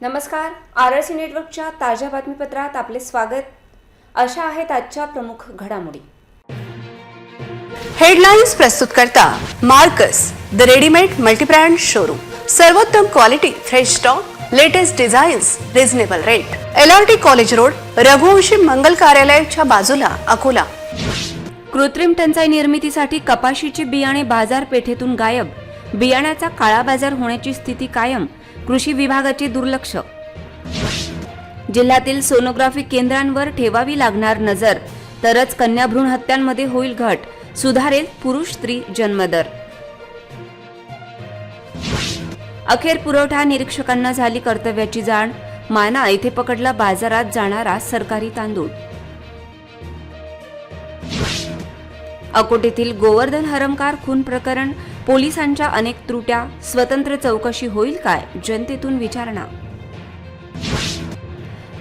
नमस्कार, आरसी नेटवर्कच्या ताज्या बातमीपत्रात आपले स्वागत. अशा आहेत आजच्या प्रमुख घडामोडी. हेडलाइन्स प्रस्तुत करता Markus the readymade multibrand showroom. सर्वोत्तम quality, fresh stock, latest designs, reasonable rate. LRT college road, Raghuvanshi Mangal कार्यालयाच्या बाजूला, अकोला. कृत्रिम टंचाई निर्मितीसाठी कपाशीची बियाणे बाजारपेठेतून गायब. बियाण्याचा काळा बाजार होण्याची स्थिती कायम. कृषी विभागाचे दुर्लक्ष. जिल्ह्यातील सोनोग्राफी केंद्रांवर ठेवावी लागणार नजर, तरच कन्या भ्रूण हत्यांमध्ये होईल घट. सुधारेल पुरुष स्त्री जन्मदर. अखेर पुरवठा निरीक्षकांना झाली कर्तव्याची जाण. माना येथे पकडला बाजारात जाणारा सरकारी तांदूळ. अकोटेतील गोवर्धन हरमकार खून प्रकरण, पोलिसांच्या अनेक त्रुट्या. स्वतंत्र चौकशी होईल काय? जनतेतून विचारणा.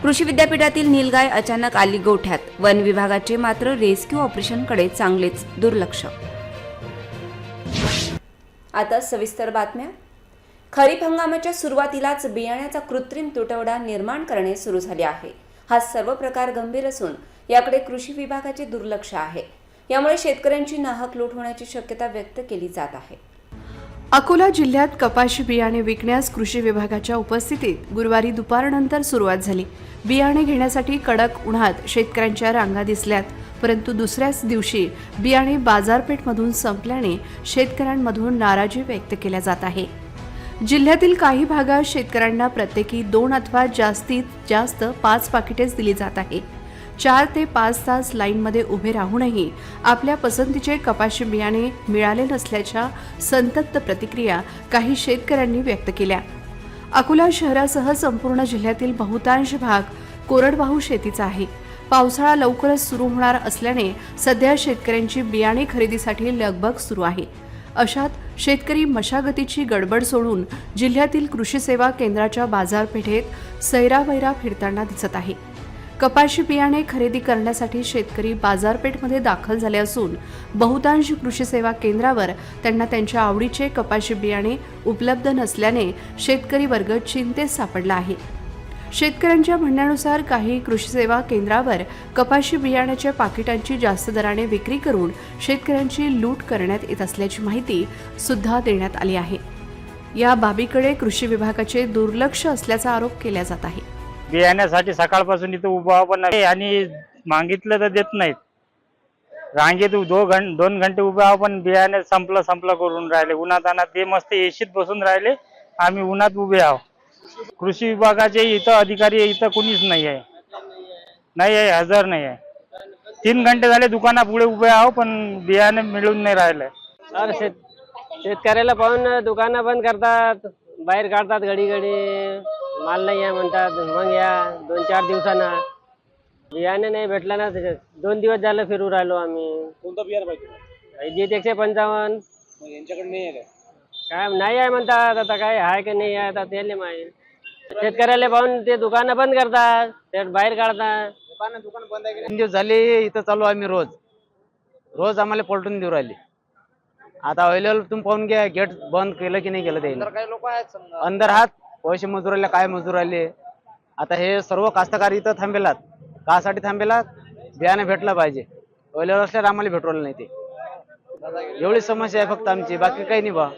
कृषी विद्यापीठातील नीलगाय अचानक आली गोठ्यात. वन विभागाचे मात्र रेस्क्यू ऑपरेशनकडे चांगलेच दुर्लक्ष. आता सविस्तर बातम्या. खरीप हंगामाच्या सुरुवातीलाच बियाण्याचा कृत्रिम तुटवडा निर्माण करणे सुरू झाले आहे. हा सर्व प्रकार गंभीर असून याकडे कृषी विभागाचे दुर्लक्ष आहे. यामुळे शेतकऱ्यांची नाहक लूट होण्याची शक्यता व्यक्त केली जात आहे. अकोला जिल्ह्यात कपाशी बियाणे विकण्यास कृषी विभागाच्या उपस्थितीत गुरुवारी दुपारनंतर सुरुवात झाली. बियाणे घेण्यासाठी कडक उन्हात शेतकऱ्यांच्या रांगा दिसल्यात, परंतु दुसऱ्याच दिवशी बियाणे बाजारपेठमधून संपल्याने शेतकऱ्यांमधून नाराजी व्यक्त केल्या जात आहे. जिल्ह्यातील काही भागात शेतकऱ्यांना प्रत्येकी 2 अथवा जास्तीत जास्त 5 पाकिटेच दिली जात आहे. 4 ते 5 तास लाईनमध्ये उभे राहूनही आपल्या पसंतीचे कपाशी बियाणे मिळाले नसल्याच्या संतप्त प्रतिक्रिया काही शेतकऱ्यांनी व्यक्त केल्या. अकोला शहरासह संपूर्ण जिल्ह्यातील बहुतांश भाग कोरडवाहू शेतीचा आहे. पावसाळा लवकरच सुरू होणार असल्याने सध्या शेतकऱ्यांची बियाणे खरेदीसाठी लगबग सुरू आहे. अशात शेतकरी मशागतीची गडबड सोडून जिल्ह्यातील कृषी सेवा केंद्राच्या बाजारपेठेत सैरावैरा फिरताना दिसत आहे. कपाशी बियाणे खरेदी करण्यासाठी शेतकरी बाजारपेठमध्ये दाखल झाले असून बहुतांश कृषी सेवा केंद्रावर त्यांना त्यांच्या आवडीचे कपाशी बियाणे उपलब्ध नसल्याने शेतकरी वर्ग चिंतेत सापडला आहे. शेतकऱ्यांच्या म्हणण्यानुसार काही कृषी सेवा केंद्रावर कपाशी बियाण्याच्या पाकिटांची जास्त दराने विक्री करून शेतकऱ्यांची लूट करण्यात येत असल्याची माहिती सुद्धा देण्यात आली आहे. या बाबीकडे कृषी विभागाचे दुर्लक्ष असल्याचा आरोप केला जात आहे. बियाण्यासाठी सकाळपासून इथं उभा पण नाही आणि मागितलं तर देत नाहीत. रांगेत 2 घंटे उभे आहो पण बियाणे संपलं करून राहिले. उन्हात आणत ते मस्त एशीत बसून राहिले, आम्ही उन्हात उभे आहो. कृषी विभागाचे इथं अधिकारी इथं कोणीच नाही आहे, हजर नाही आहे. 3 घंटे झाले दुकाना पुढे उभे आहो पण बियाणे मिळून नाही राहिले. सर शेतकऱ्याला पाहून दुकानं बंद करतात, बाहेर काढतात घडी माल नाही आहे म्हणतात. मग या 2-4 दिवसांना बियाणे नाही भेटला ना. 2 दिवस झालं फिरू राहिलो आम्ही. कोणतं बियाणं पाहिजे? जीत 155. यांच्याकडे नाही आहे काय नाही आहे म्हणतात. आता काय आहे की नाही आहे आता त्याला माहीत. शेतकऱ्याला पाहून ते दुकानं बंद करतात, ते बाहेर काढतात. दुकान बंद आहे. 3 दिवस झाले इथं चालू आम्ही रोज आम्हाला पलटून देऊ राहिले. आता अवेलेबल तुम्ही पाहून घ्या, गेट बंद केलं की नाही केलं ते. काही लोक आहेत अंदर हात पैसे मजूराले काय मजूर आले. आता हे सर्व कास्तकार इथं थांबेलात. कासाठी थांबेलात? बियाणे भेटलं पाहिजे. अवेलेबल असल्यावर आम्हाला भेटवलं नाही ते. एवढी समस्या आहे फक्त आमची, बाकी काही नाही बा.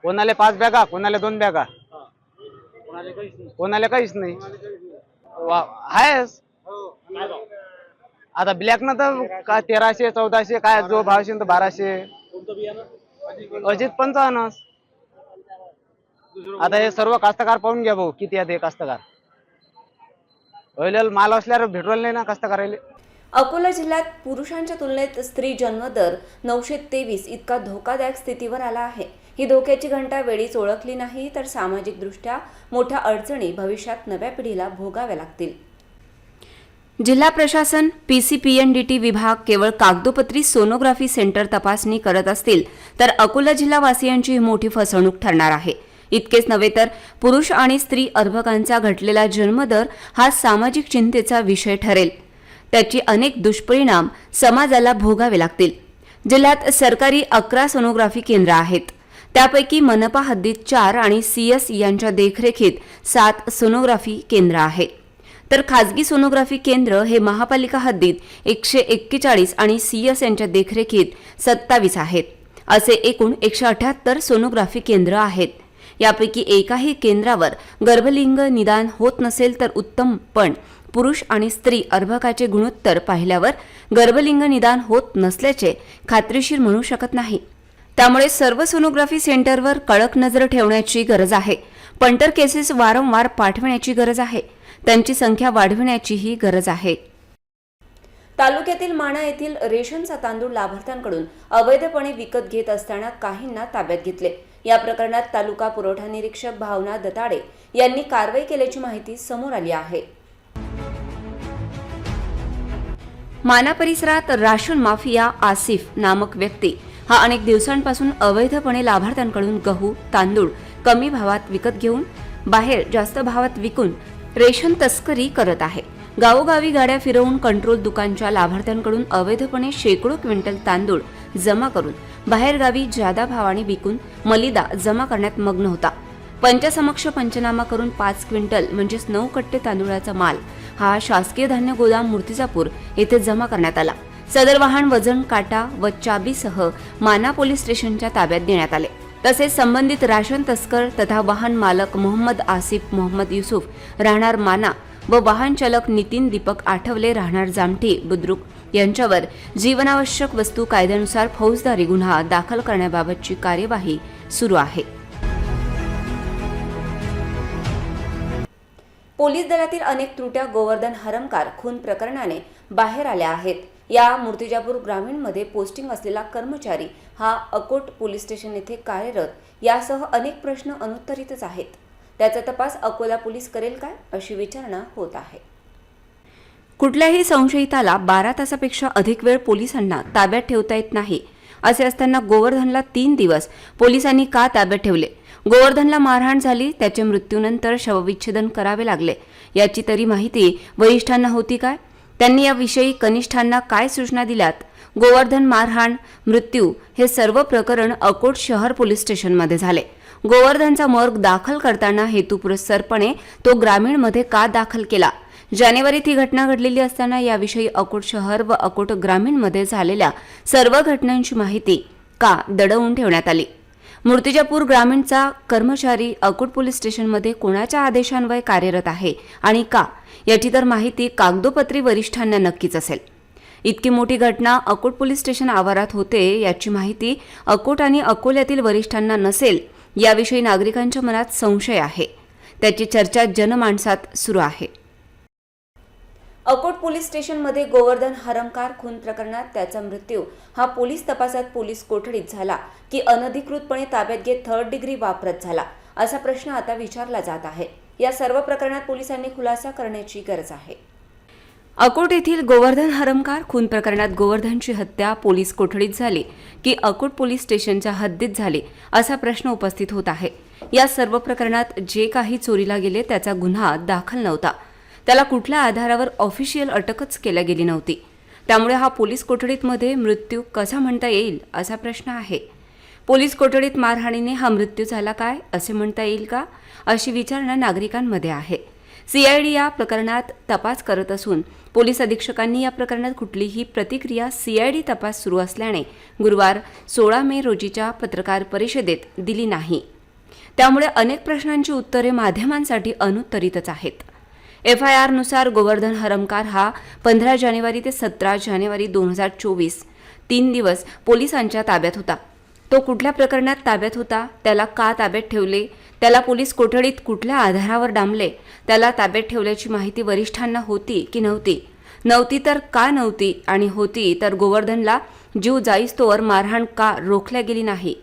कोणाला 5 बॅगा, कोणाला 2 बॅगा, कोणाला काहीच नाही. आहेस आता ब्लॅक ना तर काय 1300-1400 काय जो भाव असेल तर 1200. अजित 55. आता हे सर्व कास्तकार पाहून घ्या भाऊ किती आहेत हे कास्तकार. अवेलेबल माल असल्यावर भेटवलं नाही ना कास्तकाराले. अकोला जिल्ह्यात पुरुषांच्या तुलनेत स्त्री जन्मदर 923 इतका धोकादायक स्थितीवर आला आहे. ही धोक्याची घंटा वेळीच ओळखली नाही तर सामाजिकदृष्ट्या मोठ्या अडचणी भविष्यात नव्या पिढीला भोगाव्या लागतील. जिल्हा प्रशासन, PCPNDT विभाग केवळ कागदोपत्री सोनोग्राफी सेंटर तपासणी करत असतील तर अकोला जिल्हावासियांची मोठी फसवणूक ठरणार आहे. इतकेच नव्हे तर पुरुष आणि स्त्री अर्भकांचा घटलेला जन्मदर हा सामाजिक चिंतेचा विषय ठरेल. त्याची अनेक दुष्परिणाम समाजाला भोगावे लागतील. जिल्ह्यात सरकारी 11 सोनोग्राफी केंद्र आहेत. त्यापैकी मनपा हद्दीत 4 आणि CS यांच्या देखरेखीत 7 सोनोग्राफी केंद्र आहेत. तर खाजगी सोनोग्राफी केंद्र हे महापालिका हद्दीत 141 आणि CS यांच्या देखरेखीत 27 आहेत. असे एकूण 178 सोनोग्राफी केंद्र आहेत. यापैकी एकाही केंद्रावर गर्भलिंग निदान होत नसेल तर उत्तम, पण पुरुष आणि स्त्री अर्भकाचे गुणोत्तर पाहिल्यावर गर्भलिंग निदान होत नसल्याचे खात्रीशीर म्हणू शकत नाही. त्यामुळे सर्व सोनोग्राफी सेंटरवर कडक नजर ठेवण्याची गरज आहे. पंटर केसेस वारंवार पाठविण्याची गरज आहे. त्यांची संख्या वाढविण्याचीही गरज आहे. तालुक्यातील माणा येथील रेशनचा तांदूळ लाभार्थ्यांकडून अवैधपणे विकत घेत असताना काहींना ताब्यात घेतले. या प्रकरणात तालुका पुरवठा निरीक्षक भावना दताडे यांनी कारवाई केल्याची माहिती समोर आली आहे. माना परिसरात राशन माफिया आसिफ नामक व्यक्ती हा अनेक दिवसांपासून अवैधपणे लाभार्थ्यांकडून गहू, तांदूळ कमी भावात विकत घेऊन बाहेर जास्त भावात विकून रेशन तस्करी करत आहे. गावोगावी गाड्या फिरवून कंट्रोल दुकानच्या लाभार्थ्यांकडून अवैधपणे शेकडो क्विंटल तांदूळ जमा करून बाहेरगावी जादा भावाने विकून मलिदा जमा करण्यात मग्न होता. पंचासमक्ष पंचनामा करून 5 क्विंटल म्हणजेच 9 कट्टे तांदूळाचा माल हा शासकीय धान्य गोदाम मूर्तिजापूर येथे जमा करण्यात आला. सदर वाहन वजन काटा व चाबीसह माना पोलीस स्टेशनच्या ताब्यात देण्यात आले. तसेच संबंधित राशन तस्कर तथा वाहन मालक मोहम्मद आसिफ मोहम्मद युसुफ राहणार माना व वाहन चालक नितीन दीपक आठवले राहणार जामठी बुद्रुक यांच्यावर जीवनावश्यक वस्तू कायद्यानुसार फौजदारी गुन्हा दाखल करण्याबाबतची कार्यवाही सुरू आहे. पोलीस दलातील अनेक त्रुट्या गोवर्धन हरमकार खून प्रकरणाने बाहेर आल्या आहेत. या मूर्तिजापूर ग्रामीणमध्ये पोस्टिंग असलेला कर्मचारी हा अकोट पोलीस स्टेशन येथे कार्यरत यासह अनेक प्रश्न अनुत्तरितच आहेत. त्याचा तपास अकोला पोलीस करेल काय अशी विचारणा होत आहे. कुठल्याही संशयिताला 12 तासापेक्षा अधिक वेळ पोलिसांना ताब्यात ठेवता येत नाही. असे असताना गोवर्धनला 3 दिवस पोलिसांनी का ताब्यात ठेवले? गोवर्धनला मारहाण झाली, त्याच्या मृत्यूनंतर शवविच्छेदन करावे लागले याची तरी माहिती वरिष्ठांना होती काय? त्यांनी याविषयी कनिष्ठांना काय सूचना दिल्यात? गोवर्धन मारहाण, मृत्यू हे सर्व प्रकरण अकोट शहर पोलीस स्टेशनमध्ये झाले. गोवर्धनचा मॉर्ग दाखल करताना हेतुपुरस्सरपणे तो ग्रामीणमध्ये का दाखल केला? जानेवारीत ही घटना घडलेली असताना याविषयी अकोट शहर व अकोट ग्रामीणमध्ये झालेल्या सर्व घटनांची माहिती का दडवून ठेवण्यात आली? मूर्तिजापूर ग्रामीणचा कर्मचारी अकोट पोलीस स्टेशनमध्ये कोणाच्या आदेशान्वये कार्यरत आहे आणि का याची तर माहिती कागदोपत्री वरिष्ठांना नक्कीच असेल. इतकी मोठी घटना अकोट पोलीस स्टेशन आवारात होते याची माहिती अकोट आणि अकोल्यातील वरिष्ठांना नसेल याविषयी नागरिकांच्या मनात संशय आहे. त्याची चर्चा जनमानसात सुरू आहे. अकोट पोलीस स्टेशनमध्ये गोवर्धन हरमकार खून प्रकरणात त्याचा मृत्यू हा पोलीस तपासात पोलीस कोठडीत झाला की अनधिकृतपणे ताब्यात घेत 3rd डिग्री वापरत झाला असा प्रश्न आता विचारला जात आहे. या सर्व प्रकरणात पोलिसांनी खुलासा करण्याची गरज आहे. अकोट येथील गोवर्धन हरमकार खून प्रकरणात गोवर्धनची हत्या पोलीस कोठडीत झाली की अकोट पोलीस स्टेशनच्या हद्दीत झाली असा प्रश्न उपस्थित होत आहे. या सर्व प्रकरणात जे काही चोरीला गेले त्याचा गुन्हा दाखल नव्हता. त्याला कुठल्या आधारावर ऑफिशियल अटकच केल्या गेली नव्हती. त्यामुळे हा पोलीस कोठडीमध्ये मृत्यू कसा म्हणता येईल असा प्रश्न आहे. पोलीस कोठडीत मारहाणीने हा मृत्यू झाला काय असे म्हणता येईल का अशी विचारणा नागरिकांमध्ये आहे. CID या प्रकरणात तपास करत असून पोलीस अधीक्षकांनी या प्रकरणात कुठलीही प्रतिक्रिया CID तपास सुरू असल्याने गुरुवार 16 मे रोजीच्या पत्रकार परिषदेत दिली नाही. त्यामुळे अनेक प्रश्नांची उत्तरे माध्यमांसाठी अनुत्तरितच आहेत. FIR नुसार गोवर्धन हरमकार हा 15 जानेवारी ते 17 जानेवारी 2024 3 दिवस पोलिसांच्या ताब्यात होता. तो कुठल्या प्रकरणात ताब्यात होता? त्याला का ताब्यात ठेवले? त्याला पोलीस कोठडीत कुठल्या आधारावर डांबले? त्याला ताब्यात ठेवल्याची माहिती वरिष्ठांना होती की नव्हती? नव्हती तर का नव्हती? आणि होती तर गोवर्धनला जीव जाईस्तोवर मारहाण का रोखल्या गेली नाही?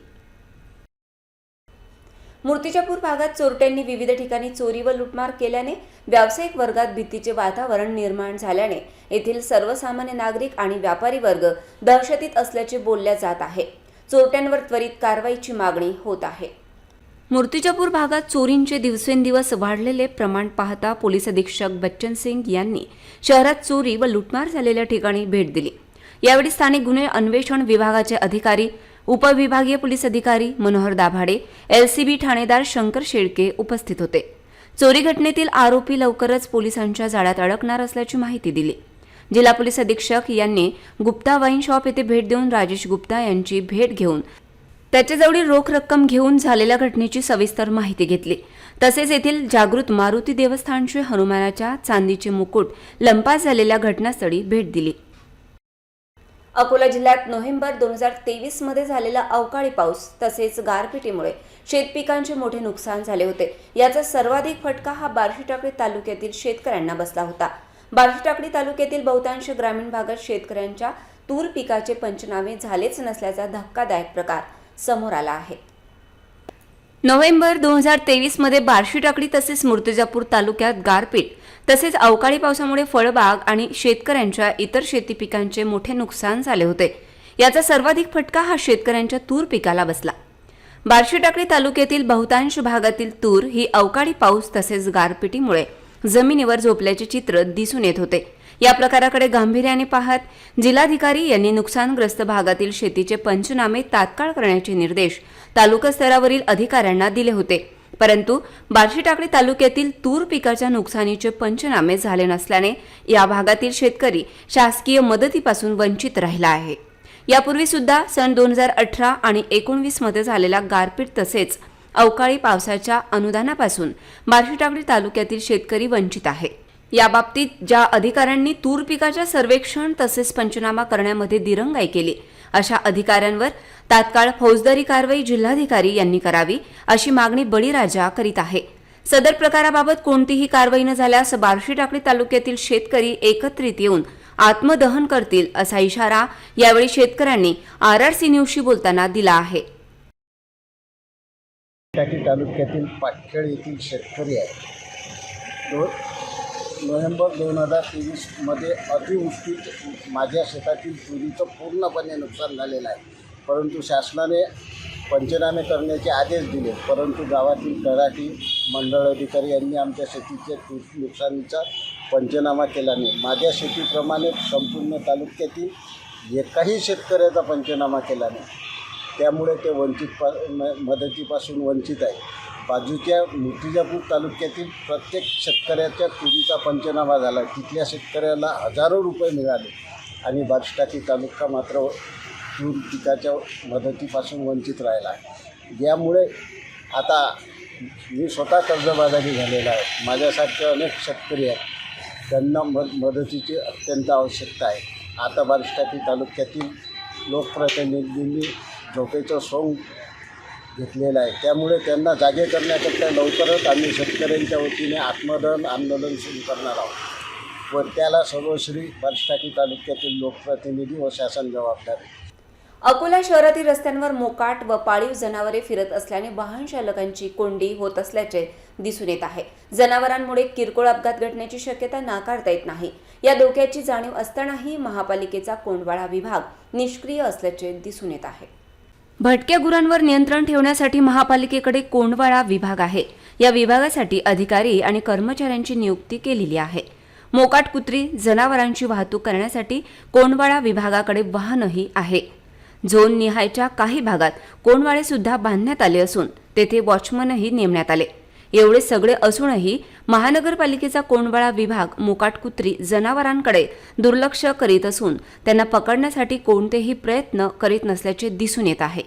मूर्तिजापूर भागात चोरट्यांनी विविध ठिकाणी चोरी व लुटमार केल्याने व्यावसायिक वर्गात भीतीचे वातावरण निर्माण झाल्याने येथील सर्वसामान्य नागरिक आणि व्यापारी वर्ग दहशतीत असल्याचे बोलल्या जात आहे. चोरट्यांवर त्वरित कारवाईची मागणी होत आहे. मूर्तिजापूर भागात चोरींचे दिवसेंदिवस वाढलेले प्रमाण पाहता पोलीस अधीक्षक बच्चन सिंग यांनी शहरात चोरी व लुटमार झालेल्या ठिकाणी भेट दिली. यावेळी स्थानिक गुन्हे अन्वेषण विभागाचे अधिकारी उपविभागीय पोलीस अधिकारी मनोहर दाभाडे, LCB ठाणेदार शंकर शेळके उपस्थित होते. चोरी घटनेतील आरोपी लवकरच पोलिसांच्या जाळ्यात अडकणार असल्याची माहिती दिली. जिल्हा पोलीस अधीक्षक यांनी गुप्ता वाईन शॉप येथे भेट देऊन राजेश गुप्ता यांची भेट घेऊन त्याच्याजवळील रोख रक्कम घेऊन झालेल्या घटनेची सविस्तर माहिती घेतली. तसेच येथील जागृत मारुती देवस्थानचे हनुमानाच्या चांदीचे मुकुट लंपास झालेल्या घटनास्थळी भेट दिली. अकोला जिल्ह्यात नोव्हेंबर 2023 मध्ये झालेला अवकाळी पाऊस तसेच गारपिटीमुळे शेतपिकांचे मोठे नुकसान झाले होते. याचा सर्वाधिक फटका हा बार्शीटाकळी तालुक्यातील शेतकऱ्यांना बसला होता. बार्शीटाकळी तालुक्यातील बहुतांश ग्रामीण भागात शेतकऱ्यांच्या तूर पिकाचे पंचनामे झालेच नसल्याचा धक्कादायक प्रकार समोर आला आहे. नोव्हेंबर 2023 मध्ये बार्शीटाकळी तसेच मूर्तिजापूर तालुक्यात गारपीट तसेच अवकाळी पावसामुळे फळबाग आणि शेतकऱ्यांच्या इतर शेती पिकांचे मोठे नुकसान झाले होते. याचा सर्वाधिक फटका हा शेतकऱ्यांच्या तूर पिकाला बसला. बार्शीटाकळी तालुक्यातील बहुतांश भागातील तूर ही अवकाळी पाऊस तसेच गारपिटीमुळे जमिनीवर झोपल्याचे चित्र दिसून येत होते. या प्रकाराकडे गांभीर्याने पाहत जिल्हाधिकारी यांनी नुकसानग्रस्त भागातील शेतीचे पंचनामे तात्काळ करण्याचे निर्देश तालुका स्तरावरील अधिकाऱ्यांना दिले होते. परंतु बार्शीटाकळी तालुक्यातील तूर पिकाच्या नुकसानीचे पंचनामे झाले नसल्याने या भागातील शेतकरी शासकीय मदतीपासून वंचित राहिला आहे. यापूर्वी सुद्धा सन 2018 आणि 19 मध्ये झालेल्या गारपीट तसेच अवकाळी पावसाच्या अनुदानापासून बार्शीटाकळी तालुक्यातील शेतकरी वंचित आहे. याबाबतीत ज्या अधिकाऱ्यांनी तूर पिकाच्या सर्वेक्षण तसेच पंचनामा करण्यामध्ये दिरंगाई केली अशा अधिकाऱ्यांवर तात्काळ फौजदारी कारवाई जिल्हाधिकारी यांनी करावी अशी मागणी बळीराजा करीत आहे. सदर प्रकाराबाबत कोणतीही कारवाई न झाल्यास बार्शीटाकळी तालुक्यातील शेतकरी एकत्रित येऊन आत्मदहन करतील असा इशारा यावेळी शेतकऱ्यांनी RRC न्यूजशी बोलताना दिला आहे. टाकी तालुक्यातील पाटखेड येथील शेतकरी आहे. नोव्हेंबर 2023 मध्ये अतिवृष्टीत माझ्या शेतातील तुरीचं पूर्णपणे नुकसान झालेलं आहे. परंतु शासनाने पंचनामे करण्याचे आदेश दिले, परंतु गावातील तलाठी मंडळ अधिकारी यांनी आमच्या शेतीचे नुकसानीचा पंचनामा केला नाही. माझ्या शेतीप्रमाणे संपूर्ण तालुक्यातील एकाही शेतकऱ्याचा पंचनामा केला नाही. त्यामुळे ते मदतीपासून वंचित आहे. बाजूच्या मूर्तिजापूर तालुक्यातील प्रत्येक शेतकऱ्याच्या तुरीचा पंचनामा झाला. तिथल्या शेतकऱ्याला हजारो रुपये मिळाले आणि बार्शीटाकळी तालुका मात्र तूर पिकाच्या मदतीपासून वंचित राहिला आहे. यामुळे आता मी स्वतः कर्जबाजारी झालेला आहे. माझ्यासारखे अनेक शेतकरी आहेत, त्यांना मदतीची अत्यंत आवश्यकता आहे. आता बार्शीटाकळी तालुक्यातील लोकप्रतिनिधींनी झोपेचं सोंग घेतलेलं आहे. त्यामुळे त्यांना जागे करण्याकरता लवकरच आम्ही शेतकऱ्यांच्या वतीने आत्मदहन आंदोलन सुरू करणार आहोत व त्याला सर्वश्री बार्शीटाकळी तालुक्यातील लोकप्रतिनिधी व शासन जबाबदार आहे. अकोला शहरातील रस्त्यांवर मोकाट व पाळीव जनावरे फिरत असल्याने वाहन चालकांची कोंडी होत असल्याचे दिसून येत आहे. जनावरांमुळे किरकोळ अपघात घडण्याची शक्यता नाकारता येत नाही. या धोक्याची जाणीव असतानाही महापालिकेचा कोंडवाळा विभाग निष्क्रिय असल्याचे दिसून येत आहे. भटक्या गुरांवर नियंत्रण ठेवण्यासाठी महापालिकेकडे कोंडवाळा विभाग आहे. या विभागासाठी अधिकारी आणि कर्मचाऱ्यांची नियुक्ती केलेली आहे. मोकाट कुत्री जनावरांची वाहतूक करण्यासाठी कोंडवाळा विभागाकडे वाहनही आहे. झोन निहायच्या काही भागात कोंडवाळे सुद्धा बांधण्यात आले असून तेथे वॉचमनही नेमण्यात आले. एवढे सगळे असूनही महानगरपालिकेचा कोंडवाळा विभाग मोकाट कुत्री जनावरांकडे दुर्लक्ष करीत असून त्यांना पकडण्यासाठी कोणतेही प्रयत्न करीत नसल्याचे दिसून येत आहे.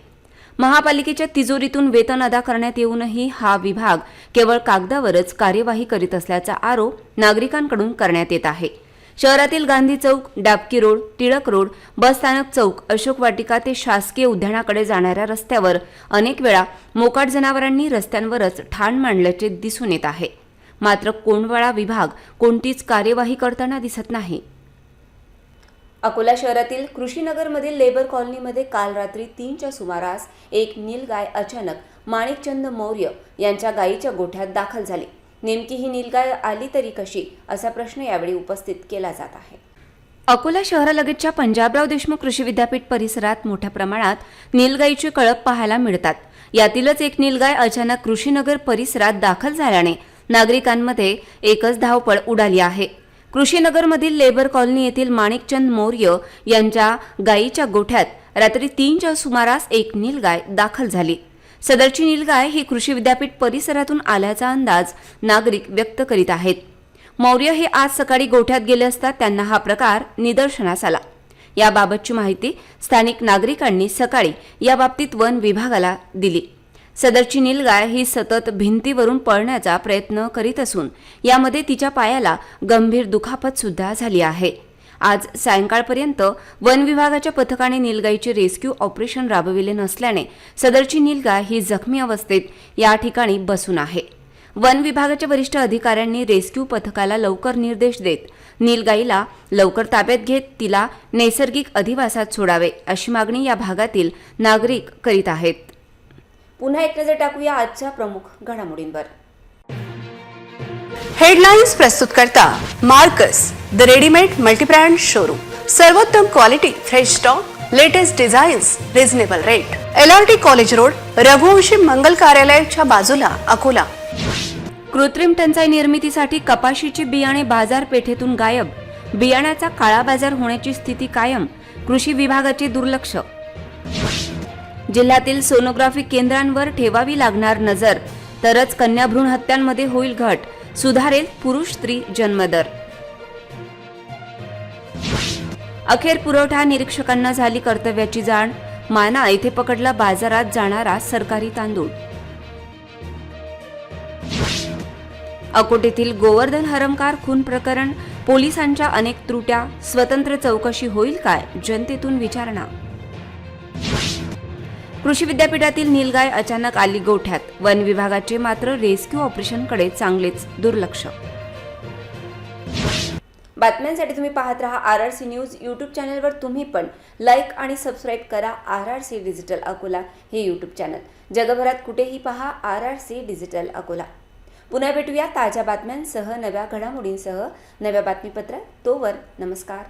महापालिकेच्या तिजोरीतून वेतन अदा करण्यात येऊनही हा विभाग केवळ कागदावरच कार्यवाही करीत असल्याचा आरोप नागरिकांकडून करण्यात येत आहे. शहरातील गांधी चौक, डाबकी रोड, टिळक रोड, बस स्थानक चौक, अशोक वाटिका ते शासकीय उद्यानाकडे जाणाऱ्या रस्त्यावर अनेक वेळा मोकाट जनावरांनी रस्त्यांवरच ठाण मांडल्याचे दिसून येत आहे. मात्र कोंडवाळा विभाग कोणतीच कार्यवाही करताना दिसत नाही. अकोला शहरातील कृषीनगरमधील लेबर कॉलनीमध्ये काल रात्री 3च्या सुमारास एक नीलगाय अचानक माणिकचंद मौर्य यांच्या गायीच्या गोठ्यात दाखल झाली. नेमकी ही नीलगाय आली तरी कशी असा प्रश्न यावेळी उपस्थित केला जात आहे. अकोला शहरालगतच्या पंजाबराव देशमुख कृषी विद्यापीठ परिसरात मोठ्या प्रमाणात नीलगायीचे कळप पाहायला मिळतात. यातीलच एक नीलगाय अचानक कृषीनगर परिसरात दाखल झाल्याने नागरिकांमध्ये एकच धावपळ उडाली आहे. कृषीनगरमधील लेबर कॉलनी येथील माणिकचंद मौर्य यांच्या गायीच्या गोठ्यात रात्री 3च्या सुमारास एक नीलगाय दाखल झाली. सदरची नीलगाय ही कृषी विद्यापीठ परिसरातून आल्याचा अंदाज नागरिक व्यक्त करीत आहेत. मौर्य हे आज सकाळी गोठ्यात गेले असता त्यांना हा प्रकार निदर्शनास आला. याबाबतची माहिती स्थानिक नागरिकांनी सकाळी याबाबतीत वन विभागाला दिली. सदरची नीलगाय ही सतत भिंतीवरून पळण्याचा प्रयत्न करीत असून यामध्ये तिच्या पायाला गंभीर दुखापत सुद्धा झाली आहे. आज सायंकाळपर्यंत वन विभागाच्या पथकाने नीलगायचे रेस्क्यू ऑपरेशन राबविले नसल्याने सदरची नीलगाय ही जखमी अवस्थेत या ठिकाणी बसून आहे. वन विभागाच्या वरिष्ठ अधिकाऱ्यांनी रेस्क्यू पथकाला लवकर निर्देश देत नीलगाईला लवकर ताब्यात घेत तिला नैसर्गिक अधिवासात सोडावे अशी मागणी या भागातील नागरिक करीत आहेत. पुन्हा एक नजर टाकूया आजच्या प्रमुख घडामोडींवर. हेडलाइन्स प्रस्तुत करता Markus the readymade multibrand showroom. सर्वोत्तम quality, fresh stock, latest designs, reasonable rate. LRT college road, Raghuvanshi Mangal कार्यालयाच्या बाजूला, अकोला. कृत्रिम टंचाई निर्मितीसाठी कपाशीची बियाणे बाजारपेठेतून गायब. बियाण्याचा काळा बाजार होण्याची स्थिती कायम. कृषी विभागाचे दुर्लक्ष. जिल्ह्यातील सोनोग्राफी केंद्रांवर ठेवावी लागणार नजर, तरच कन्या भ्रूण हत्यांमध्ये होईल घट. सुधारेल पुरुष स्त्री जन्मदर. अखेर पुरवठा निरीक्षकांना झाली कर्तव्याची जाण. माना येथे पकडला बाजारात जाणारा सरकारी तांदूळ. अकोट गोवर्धन हरमकार खून प्रकरण, पोलिसांच्या अनेक त्रुट्या. स्वतंत्र चौकशी होईल काय? जनतेतून विचारणा. कृषी विद्यापीठातील नीलगाय अचानक आली गोठ्यात. वन विभागाचे मात्र रेस्क्यू ऑपरेशनकडे चांगलेच दुर्लक्ष. बातम्यांसाठी तुम्ही पाहत रहा RRC न्यूज. यूट्यूब चॅनलवर तुम्ही पण लाईक आणि सबस्क्राईब करा RRC डिजिटल अकोला हे यूट्यूब चॅनल. जगभरात कुठेही पहा RRC डिजिटल अकोला. पुन्हा भेटूया ताज्या बातम्यांसह, नव्या घडामोडींसह, नव्या बातमीपत्रात. तोवर नमस्कार.